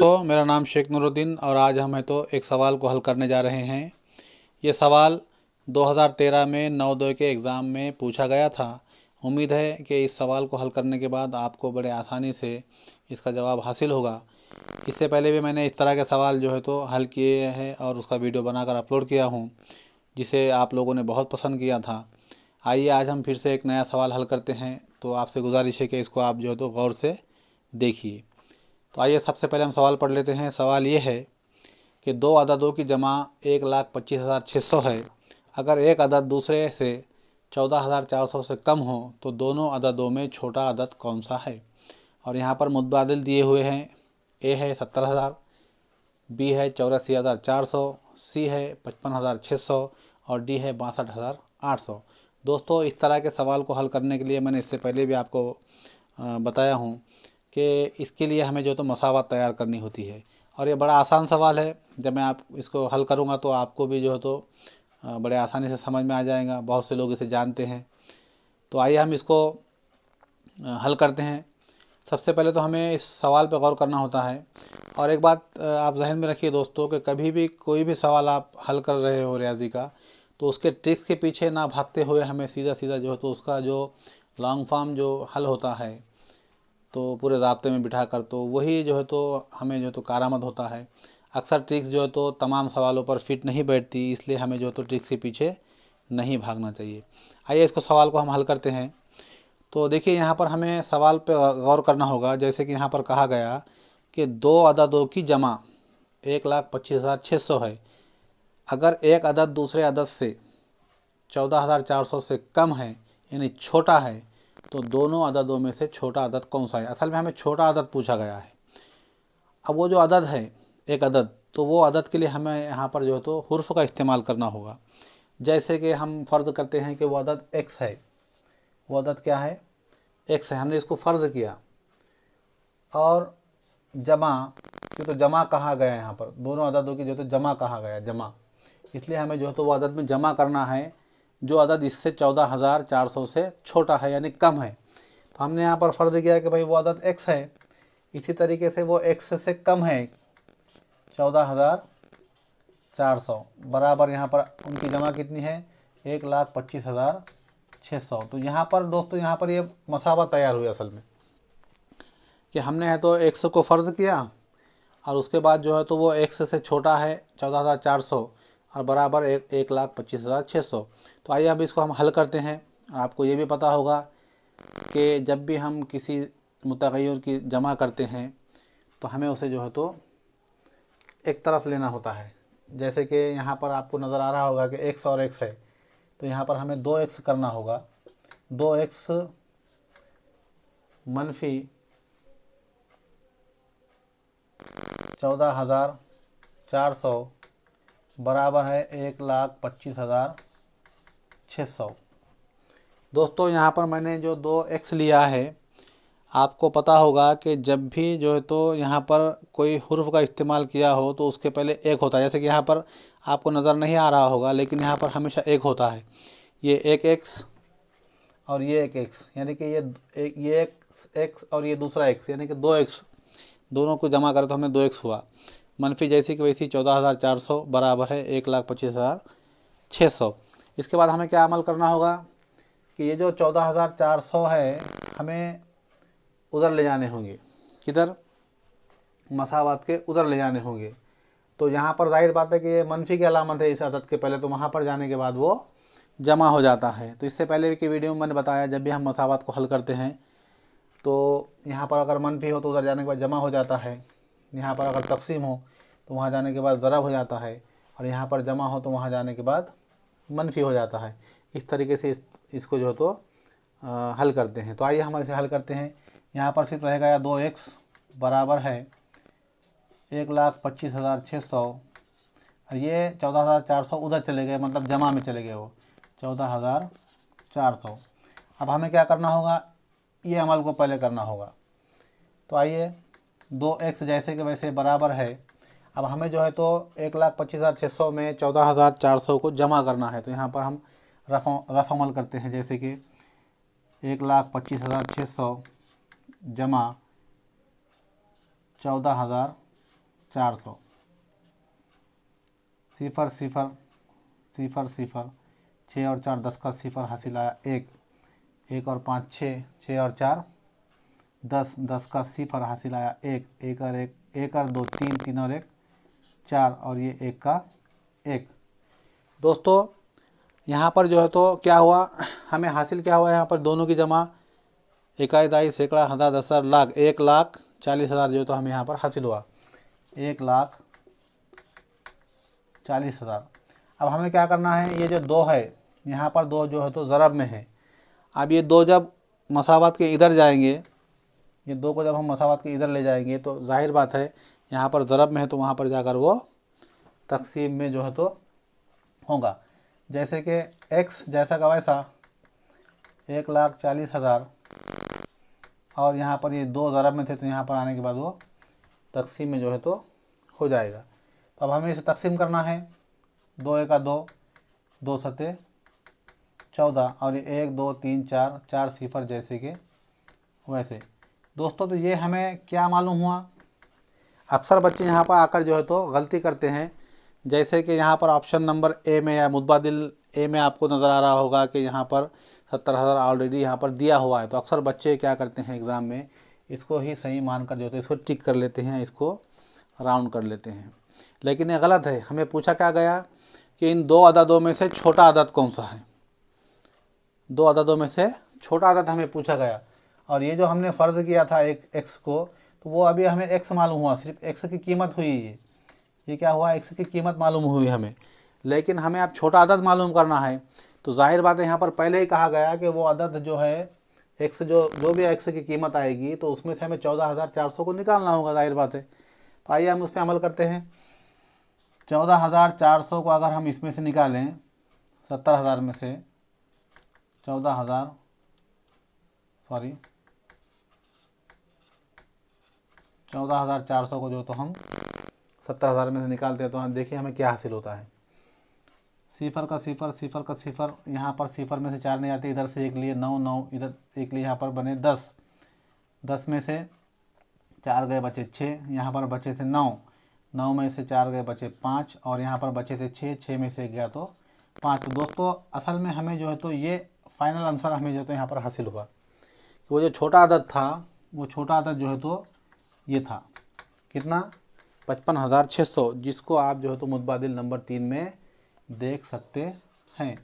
दोस्तों, मेरा नाम शेख नूरुद्दीन और आज हम एक सवाल को हल करने जा रहे हैं। ये सवाल 2013 में नवोदय के एग्ज़ाम में पूछा गया था। उम्मीद है कि इस सवाल को हल करने के बाद आपको बड़े आसानी से इसका जवाब हासिल होगा। इससे पहले भी मैंने इस तरह के सवाल हल किए हैं और उसका वीडियो बनाकर अपलोड किया हूँ, जिसे आप लोगों ने बहुत पसंद किया था। आइए आज हम फिर से एक नया सवाल हल करते हैं। तो आपसे गुजारिश है कि इसको आप गौर से देखिए। तो आइए सबसे पहले हम सवाल पढ़ लेते हैं। सवाल ये है कि दो अददों की जमा 1,25,600 है। अगर एक अदद दूसरे से 14,400 से कम हो तो दोनों अददों में छोटा अदद कौन सा है। और यहाँ पर मुतबादिल दिए हुए हैं। ए है 70,000, बी है 84,400, सी है 55,600 और डी है 62,800। दोस्तों, इस तरह के सवाल को हल करने के लिए मैंने इससे पहले भी आपको बताया हूँ कि इसके लिए हमें मसावत तैयार करनी होती है। और ये बड़ा आसान सवाल है। जब मैं आप इसको हल करूँगा तो आपको भी बड़े आसानी से समझ में आ जाएगा। बहुत से लोग इसे जानते हैं। तो आइए हम इसको हल करते हैं। सबसे पहले तो हमें इस सवाल पर गौर करना होता है। और एक बात आप जहन में रखिए दोस्तों कि कभी भी कोई भी सवाल आप हल कर रहे हो रियाजी का, तो उसके ट्रिक्स के पीछे ना भागते हुए हमें सीधा सीधा उसका लॉन्ग फॉर्म हल होता है तो पूरे राब्ते में बिठा कर, तो वही हमें कारामद होता है। अक्सर ट्रिक्स तमाम सवालों पर फिट नहीं बैठती, इसलिए हमें ट्रिक्स के पीछे नहीं भागना चाहिए। आइए इसको सवाल को हम हल करते हैं। तो देखिए, यहाँ पर हमें सवाल पे गौर करना होगा। जैसे कि यहाँ पर कहा गया कि दो अददों की जमा 1,25,600 है। अगर एक अदद दूसरे अदद से 14,400 से कम है, यानी छोटा है, तो दोनों अददों में से छोटा अदद कौन सा है। असल में हमें छोटा अदद पूछा गया है। अब वो जो अदद है, एक अदद, तो वो अदद के लिए हमें यहाँ पर हुर्फ का इस्तेमाल करना होगा। जैसे कि हम फ़र्ज़ करते हैं कि वो अदद x है। वो अदद क्या है? x है। हमने इसको फ़र्ज़ किया और जमा, क्यों तो जमा कहा गया यहाँ पर, दोनों अददों की जमा कहा गया, जमा, इसलिए हमें वो अदद में जमा करना है जो अदद इससे 14,400 से छोटा है यानी कम है। तो हमने यहाँ पर फ़र्ज़ किया कि भाई वो अदद x है। इसी तरीके से वो x से कम है 14,400, बराबर यहाँ पर उनकी जमा कितनी है? 1,25,600। तो यहाँ पर दोस्तों, यहाँ पर ये मसावत तैयार हुई असल में कि हमने x को फ़र्ज़ किया और उसके बाद वो x से छोटा है 14,400 और बराबर 1,25,600। तो आइए अब इसको हम हल करते हैं। आपको ये भी पता होगा कि जब भी हम किसी मुतग़य्यर की जमा करते हैं तो हमें उसे एक तरफ लेना होता है। जैसे कि यहाँ पर आपको नज़र आ रहा होगा कि x और x है, तो यहाँ पर हमें 2x करना होगा। 2x मनफी 14,400 बराबर है 1,25,600। दोस्तों, यहाँ पर मैंने जो 2x लिया है, आपको पता होगा कि जब भी यहाँ पर कोई हुर्फ का इस्तेमाल किया हो तो उसके पहले एक होता है। जैसे कि यहाँ पर आपको नज़र नहीं आ रहा होगा, लेकिन यहाँ पर हमेशा एक होता है। ये एक x और ये एक x, यानी कि ये एक x और ये दूसरा x, यानी कि 2x, दोनों को जमा करें तो हमें 2x हुआ। मनफी जैसी कि वैसी 14,400 बराबर है 1,25,600। इसके बाद हमें क्या अमल करना होगा कि ये जो 14,400 है, हमें उधर ले जाने होंगे। किधर? मसावत के उधर ले जाने होंगे। तो यहाँ पर जाहिर बात है कि ये मनफी की अलामत है इस अदद के पहले, तो वहाँ पर जाने के बाद वो जमा हो जाता है। तो इससे पहले की वीडियो में मैंने बताया, जब भी हम मसावत को हल करते हैं तो यहाँ पर अगर मनफी हो तो उधर जाने के बाद जमा हो जाता है। यहाँ पर अगर तकसीम हो तो वहाँ जाने के बाद ज़रब हो जाता है, और यहाँ पर जमा हो तो वहाँ जाने के बाद मनफी हो जाता है। इस तरीके से इसको हल करते हैं। तो आइए हम इसे हल करते हैं। यहाँ पर सिर्फ रहेगा या 2x बराबर है 1,25,600 और ये 14,400 उधर चले गए, मतलब जमा में चले गए वो 14,400। अब हमें क्या करना होगा? ये अमल को पहले करना होगा। तो आइए 2x जैसे कि वैसे बराबर है। अब हमें 1,25,600 में 14,400 को जमा करना है। तो यहाँ पर हम रफ अमल करते हैं। जैसे कि 1,25,600 जमा 14,400 400, 0 0 0 0, 6 और 4 10 का 0 हासिल आया 1, 1 और 5 6, 6 और 4 10, 10 का 0 हासिल आया 1, 1 और 1, 1 और 2 3, 3 और 1 4, और ये 1 का 1। दोस्तों यहाँ पर जो है तो क्या हुआ, हमें हासिल क्या हुआ, यहाँ पर दोनों की जमा इकाई, दाई, सैकड़ा, हजार, 10,000, लाख, 1,40,000 जो है तो हमें यहाँ पर हासिल हुआ 1,40,000। अब हमें क्या करना है, ये जो 2 है यहाँ पर 2 जो है तो ज़रब में है। अब ये 2 जब मसावत के इधर जाएंगे, ये 2 को जब हम मसावत के इधर ले जाएंगे तो जाहिर बात है यहाँ पर ज़रब में है तो वहाँ पर जाकर वो तकसीम में जो है तो होगा। जैसे कि x जैसा का वैसा 1,40,000, और यहाँ पर ये 2 ज़रब में थे तो यहाँ पर आने के बाद वो तकसीम में जो है तो हो जाएगा। तो अब हमें इसे तकसीम करना है, 2 1 2, 2 7 14, और ये 1 2 3 4, 4 0 जैसे कि वैसे। दोस्तों तो ये हमें क्या मालूम हुआ, अक्सर बच्चे यहाँ पर आकर जो है तो गलती करते हैं। जैसे कि यहाँ पर ऑप्शन नंबर ए में या मुतबादिल ए में आपको नज़र आ रहा होगा कि यहाँ पर 70,000 ऑलरेडी यहाँ पर दिया हुआ है, तो अक्सर बच्चे क्या करते हैं एग्ज़ाम में इसको ही सही मानकर जो है तो इसको टिक कर लेते हैं, इसको राउंड कर लेते हैं, लेकिन ये गलत है। हमें पूछा क्या गया कि इन 2 अददों में से छोटा अदद कौन सा है, 2 अददों में से छोटा अदद हमें पूछा गया। और ये जो हमने फ़र्ज़ किया था एक x को, तो वो अभी हमें x मालूम हुआ, सिर्फ x की कीमत हुई ये क्या हुआ, x की कीमत मालूम हुई हमें, लेकिन हमें अब छोटा अदद मालूम करना है। तो जाहिर बात है यहाँ पर पहले ही कहा गया कि वो अदद जो है x जो भी x की कीमत आएगी तो उसमें से हमें 14,400 को निकालना होगा, जाहिर बात है। तो आइए हम उस पर अमल करते हैं। 14,400 को अगर हम इसमें से निकालें, 70,000 में से 14,400 को जो तो हम 70,000 में से निकालते हैं तो हम देखिए हमें क्या हासिल होता है। 0 का 0, 0 का 0, यहाँ पर 0 में से 4 नहीं आते, इधर से 1 लिए 9, 9 इधर 1 लिए, यहाँ पर बने 10, 10 में से 4 गए बचे 6, यहाँ पर बचे थे 9, 9 में से 4 गए बचे 5, और यहाँ पर बचे थे 6, 6 में से गया तो 5। तो दोस्तों असल में हमें जो है तो ये फाइनल आंसर हमें जो है तो यहाँ पर हासिल हुआ। वो जो छोटा अदद था, वो छोटा अदद जो है तो ये था कितना, 55,600, जिसको आप जो है तो मुतबादिल नंबर 3 में देख सकते हैं।